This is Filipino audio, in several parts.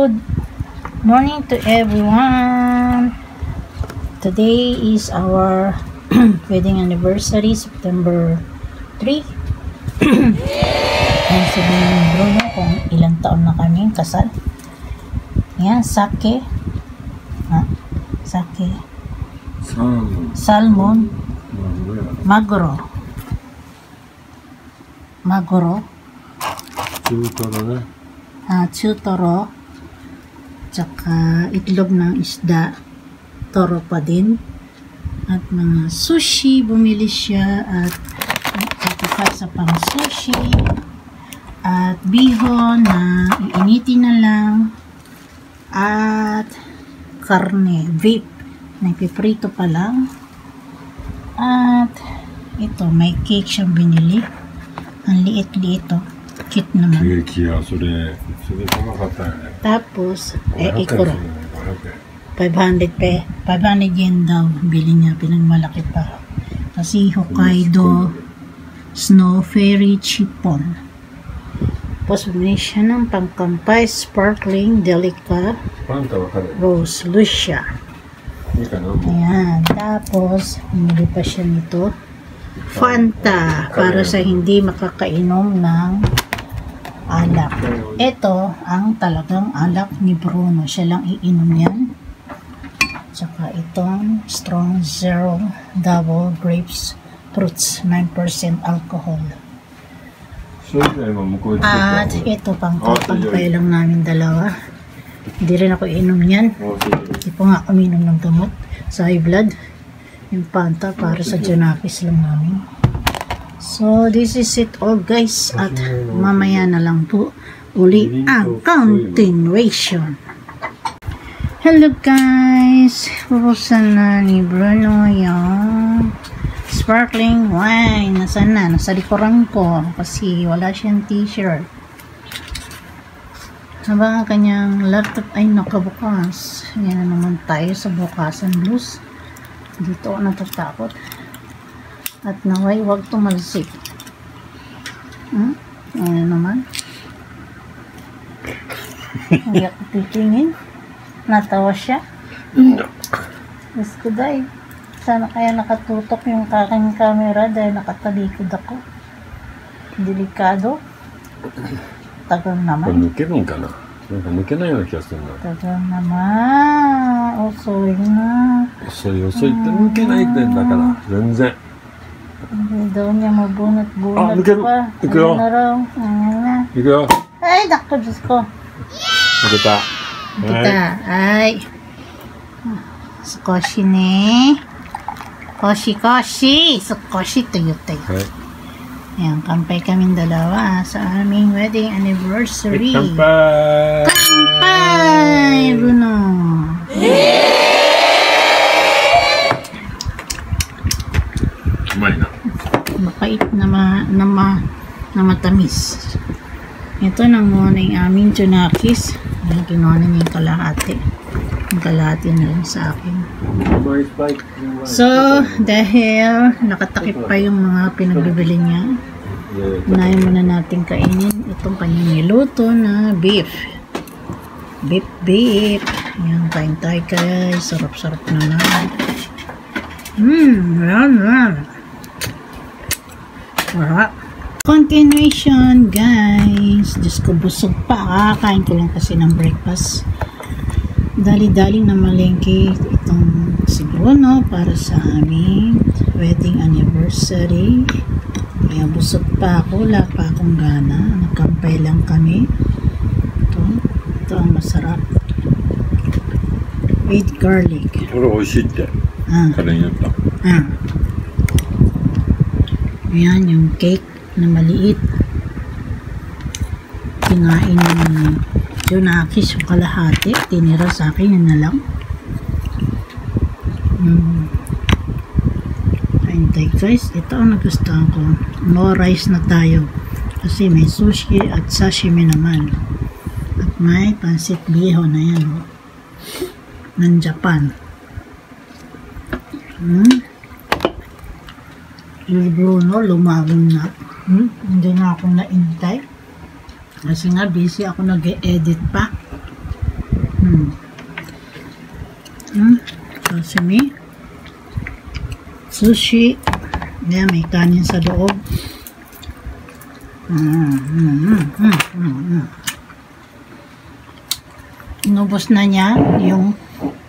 Good morning to everyone. Today is our wedding anniversary, September 3. Ayan, sabihin ni Bruno kung ilang taon na kami kasal. Ayan, sake. Sake. Salmon. Maguro. Chutoro. Tsaka itlog ng isda. Toro pa din. At mga sushi. Bumili siya. At tsaka sa pang sushi. At bihon na iinitin na lang. At karne. Beef. Nagpiprito pa lang. At ito, may cake siyang binili. Ang liit-liit ito. Cute naman. Tapos, ikuro. 500 yen daw. Bili niya, pinagmalaki pa. Kasi Hokkaido Snow Fairy Chiffon. Tapos, bili siya ng pangkampay Sparkling Delica Rose Lucia. Ayan. Tapos, bumili pa siya nito. Fanta. Para sa hindi makakainom ng alak. Ito ang talagang alak ni Bruno. Siya lang iinom yan. Tsaka itong Strong Zero Double Grapes Fruits. 9% alcohol. At ito pangkampay lang namin dalawa. Hindi rin ako iinom yan. Hindi po nga uminom ng gamot sa high blood. Yung Fanta para sa Junakis lang namin. So, this is it all guys. At mamaya na lang po uli ang continuation. Hello guys. Pupusan na ni Bruno yung sparkling wine. Nasaan na? Nasa likuran ko. Kasi wala siyang t-shirt. Habang ang kanyang laptop ay nakabukas. Yan na naman tayo sa bukasan blues. Dito ako natatakot. At naway, huwag tumalsik. Ayan naman. Hindi ako titingin. Natawa siya. Diyos ko dahil. Sana kaya nakatutok yung kaking camera dahil nakatalikod ako. Delikado. Tagal naman. Tagal naman. Osoy na. Osoyって抜けないってんだから全然 Hindi daw niya mabunot-bunot pa. Ikaw. Ano na raw? Ayan na. Ikaw. Ay, naku, Diyos ko. Nakita. Ay. Sukoshi ne. Koshi. Sukoshi tayo. Ayan, kampay kaming dalawa sa aming wedding anniversary. Kampay! Kampay, Bruno. Umay na. Mapait na matamis. Ito nang muna yung aming Junakis. Ayan, kinuha na niya yung kalahati. Yung kalahati na lang sa akin. So, dahil nakatakip pa yung mga pinagbibili niya, unahin muna natin kainin itong kanyang niluto na beef. Beef. Ayan, kain tayo guys. Sarap-sarap naman. Sarap. Continuation guys. Diyos ko, busog pa. Kain ko lang kasi ng breakfast. Dali-daling na malengke itong si Bruno para sa aming wedding anniversary. Kaya busog pa ako. Wala pa akong gana. Nagkampay lang kami. Ito ang masarap. With garlic. Ayan yung cake na maliit. Kinain ng Junakis yung kalahati. Tinira sa akin, yun na lang. Hintay guys, ito ang nagustuhan ko. No rice na tayo. Kasi may sushi at sashimi naman. At may pansit bihon na yan. Ng Japan. Yung Bruno, lumabong na. Hindi na ako naintay. Kasi nga busy ako nag-e-edit pa. Sashimi. Sushi. Yan, may kanin sa loob. Inubos na niya yung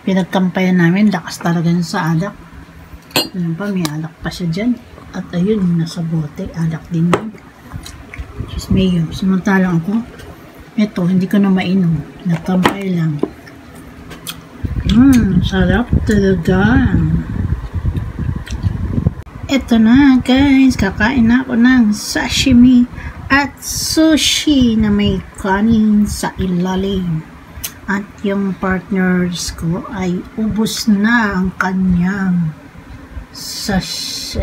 pinagkampayan namin. Lakas talaga niya sa alak. Ayun pa, may alak pa siya dyan. At ayun, nasa bote. Alak din yun. Just mayo. Samantalang ako, ito, hindi ko na mainom. Nagkampay lang. Sarap talaga. Ito na guys, kakain na ako ng sashimi at sushi na may kanin sa ilalim. At yung partners ko ay ubos na ang kanyang sushi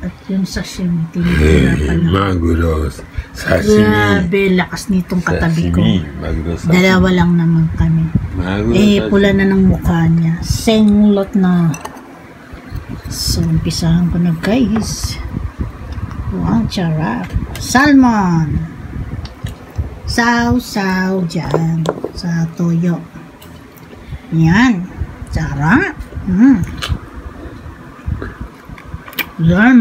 at yung sashimi. Tinitira pa na. Maguro, sashimi. Grabe, lakas nitong katabi ko. Maguro, sashimi. Dalawa lang naman kami. Maguro, Pula na ng mukha niya. Senglot na. So, umpisahan ko na guys. Wow, charap. Salmon. Saw dyan sa toyo. Yan. Charap. Yan.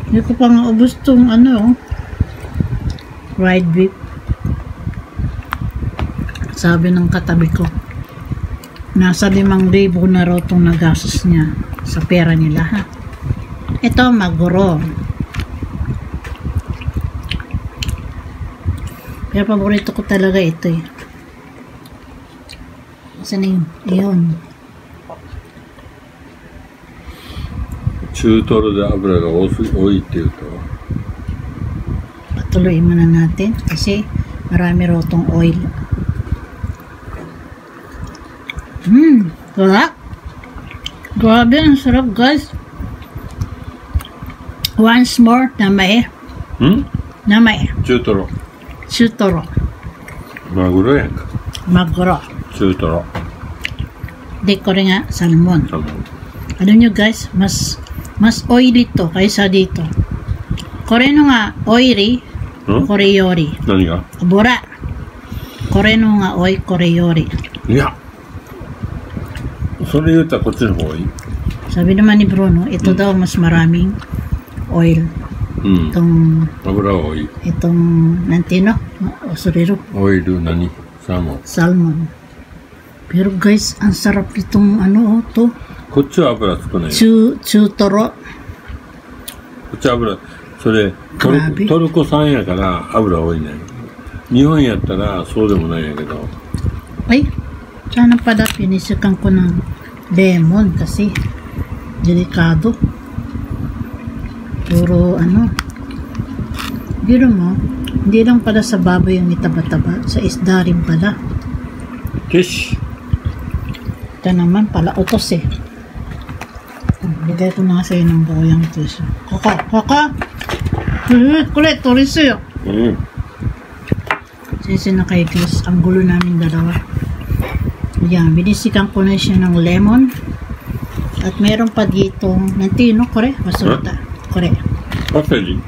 Hindi ko pa nga ubos tong fried beef. Sabi ng katabi ko, nasa 5,000 na raw itong nagastos niya sa pera nila, ha. Ito, maguro. Pero paborito ko talaga ito eh. Saan na yun? Ayun. 中トロで油が多いっていうと Patuloy muna natin kasi marami raw tong oil. Sarap. Grabe, ang sarap guys. Once more, namae. Namae. 中トロ Chutoro. マグロやんか Maguro. 中トロ Di ko rin nga, salmon. 多分 Alam nyo guys, mas oily to kaysa dito. Koreno nga oily, koreyori. 何が Bura. Koreno nga oy, koreyori. いやそれ言うたらこっちの方がいい Sabi naman ni Bruno, ito daw mas maraming oil. うん Itong, 油が多い nantino, osurero, オイル何サーモン salmon. Pero guys, ang sarap itong to. こっちは油少ないよ Chutoro. こっち油それトルコ産やから油多いね日本やったらそうでもないんやけど Ay, sana pala pinisikan ko ng lemon kasi delikado. Puro biro mo, hindi lang pala sa baboy yung itaba-taba, sa isda rin pala. Fish Ito naman pala utos eh. Bigay ko na sa'yo ng boyang fish. Kaka! Kulit, tulis sa'yo. Sisi na kay Chris, ang gulo namin dalawa. Yan, binisikan ko na siya ng lemon. At meron pa dito, nantino, kore, masuta. Kore. パセリ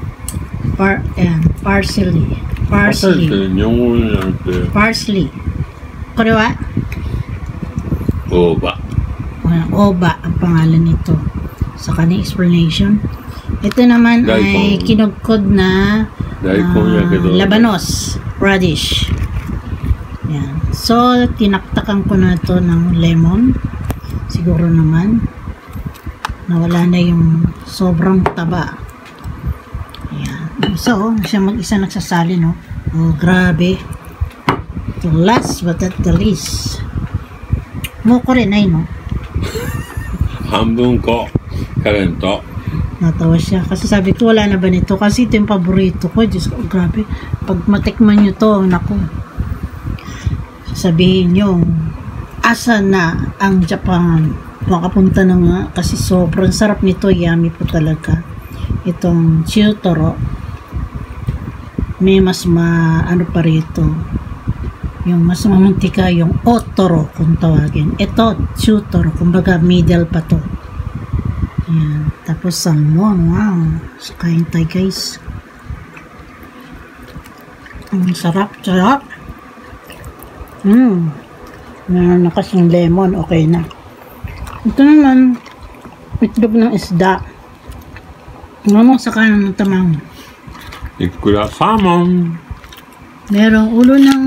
Parsley. パセリって日本語じゃなくて Parsley. これは 大葉 Oba ang pangalan nito sa kanyang explanation. Ito naman ay kinugkod na labanos, radish. Yan. So, tinaktakan ko na ito ng lemon. Siguro naman nawala na yung sobrang taba. Yan. So, siya mag-isa nagsasali, no? Oh, grabe. So, last but not the least, moko rin ay, no? 半分こカレンと Natawa siya. Kasi sabi ko, wala na ba nito? Kasi ito yung paborito ko. Diyos ko, grabe. Pag matikman nyo to, naku. Sasabihin nyo, asa na ang Japan? Makapunta na nga. Kasi sobrang sarap nito. Yummy po talaga. Itong chutoro. May mas pa rito. Yung mas mamuntika, yung otoro kung tawagin. Ito, chutoro. Kumbaga, middle pa to. Yan. Tapos salmon. Wow. So, kain tayo guys. Ang sarap. Sarap. Meron na kasing lemon, okay na. Ito naman, itlog ng isda. Ano sa kanan ng tamang? Ikura salmon. Merong ulo ng,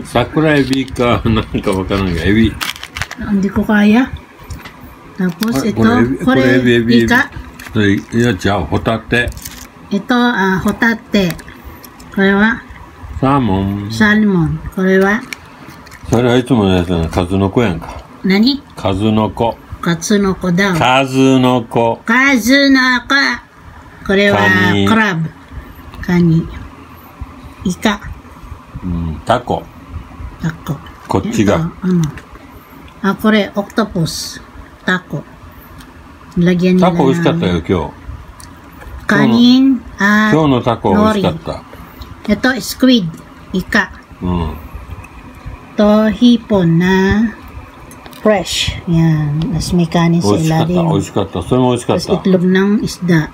Sakura ebi ka, nanka wakaran ga, ebi. Hindi ko kaya. Tapos ito, kore, ika. Iya, hotate. Ito, hotate. Kore wa? Salmon. Salmon. Kore wa? それはいつものやつな、数の子やんか。何？数の子。数の子だ。数の子。数の子。これはクラブ。カニ。イカ。タコ。タコ。こっちが。これオクトパス。タコ。Lagyan nilaタコ美味しかったよ、今日。カニ今日のタコ美味しかった。ito, squid. Ika. Ito, hipon na fresh. Yan. As may kanin sa ilalim. 美味しかった。それも美味しかった。Tapos itlog ng isda.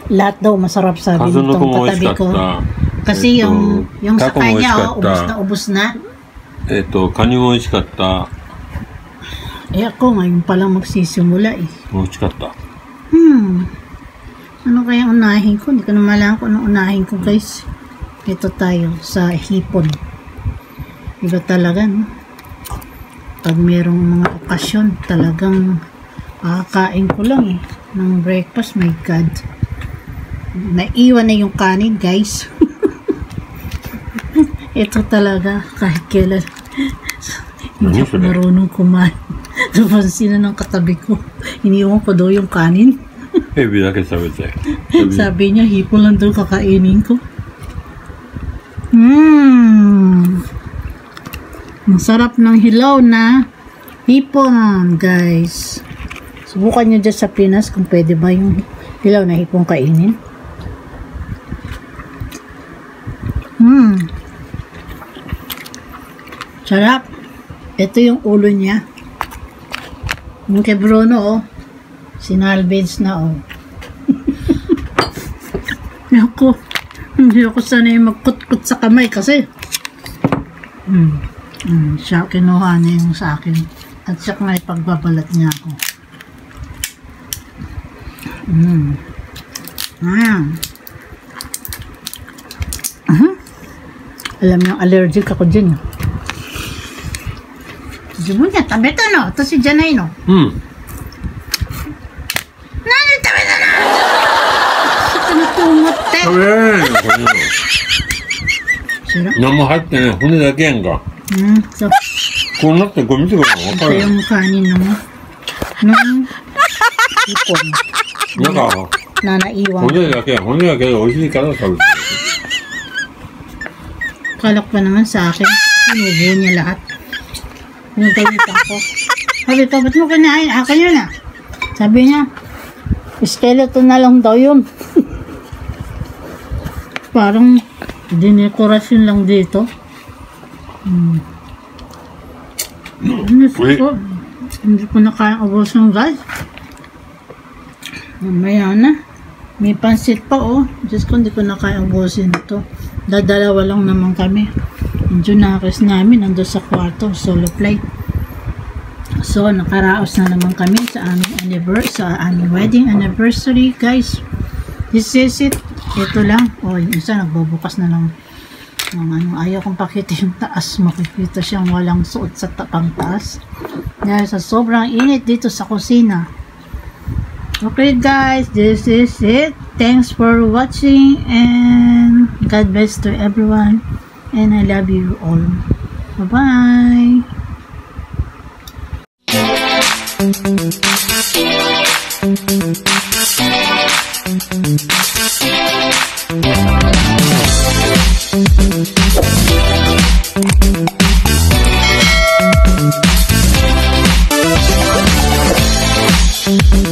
Lahat daw masarap sabi nitong katabi ko. Kasi yung sa kanya, ubos na. Kanin mo 美味しかった。ako ngayon palang magsisimula eh. 美味しかった。Ano kaya unahin ko? Hindi ko na malaman kung ano unahin ko, guys. Ito tayo sa hipon. Iba talaga, no? Pag merong mga okasyon, talagang kakain ko lang eh. Ng breakfast, my God. Naiwan na yung kanin, guys. Ito talaga, kahit kailan. Hindi ako marunong kumain. Napansin na ng katabi ko. Iniwan ko daw yung kanin. Sabi niya, hipon lang daw kakainin ko. Ang sarap ng hilaw na hipon, guys. Subukan nyo dyan sa Pinas kung pwede ba yung hilaw na hipon kainin. Sarap. Ito yung ulo niya. Yung kay Bruno, oh. Sinalvage na, oh. Hindi ako sanay magkut-kut sa kamay kasi siya kinuha niya yung sa akin at siya nga ipagbabalat niya ako. Alam niyo, allergic ako dyan. Sabi mo niya, tabi ito, no? Ito si Janay, no? Nani, tabi ito, no? Tumutumot, te. 何も入ってない骨だけやんか。そう。こうなってこれ見てくれば分かるよ。Ito yung kanin ng hipon. なんかna naiwan. 骨だけで美味しいから食べてる。Kalak pa naman sa akin. Sinubo niya lahat. Yung galitan ko. Sabi ko, ba't mo kinain? Akin yun ah. Sabi niya, skeleton na lang daw yun. Parang dinekorasyon lang dito. Hindi ko na kayang ubusin, guys. Mamaya na. May pansit pa, oh. Diyos ko, hindi ko na kayang ubusin ito. Dadalawa lang naman kami. Yung junakis namin nandun sa kwarto, solo flight. So, nakaraos na naman kami sa aming wedding anniversary, guys. This is it. Ito lang. Oh, yung isa nagbubukas na lang ng ano. Ayaw kong pakita yung taas. Makikita siyang walang suot sa pang taas. Dahil sa sobrang init dito sa kusina. Okay, guys. This is it. Thanks for watching and God bless to everyone. And I love you all. Bye-bye. Thank you.